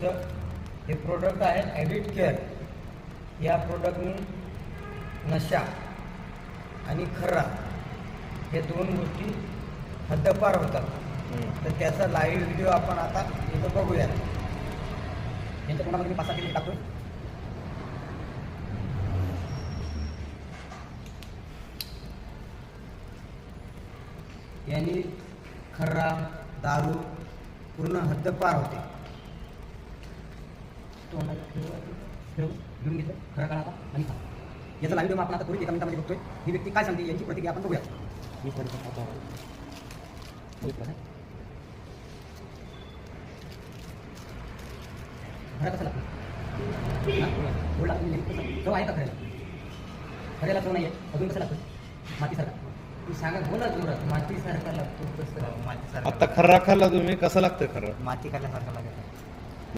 पुढचं हे प्रोडक्ट आहे ॲडिट केअर. या प्रोडक्टनी नशा आणि खर्रा हे दोन गोष्टी हद्दपार होतात. तर त्याचा लाईव्ह व्हिडिओ आपण आता इथं बघूया. यांच्या तोंडामध्ये मी 5-6 किलो टाकतो. यांनी खर्रा दारू पूर्ण हद्दपार होते. तोंडात घेऊन घेतलं खरा काढा आता आणि खा. याचा लाईव्ह डेमो आपण आता थोडी एका मिनिटामध्ये बघतोय. ही व्यक्ती काय सांगते यांची प्रतिक्रिया आपण बघूया. खरा कसा लागतो? गोड लागतो. चव आहे का खऱ्याला? खऱ्याला चव नाही आहे. अजून कसं लागतं? मातीसारखा. तू सांगा बोला जोरात. मातीसारखा लागतो. कसं मातीसारखा? आता खर्रा खाल्ला तुम्ही, कसं लागतं खर्रा? माती खाल्ल्यासारखं लागत.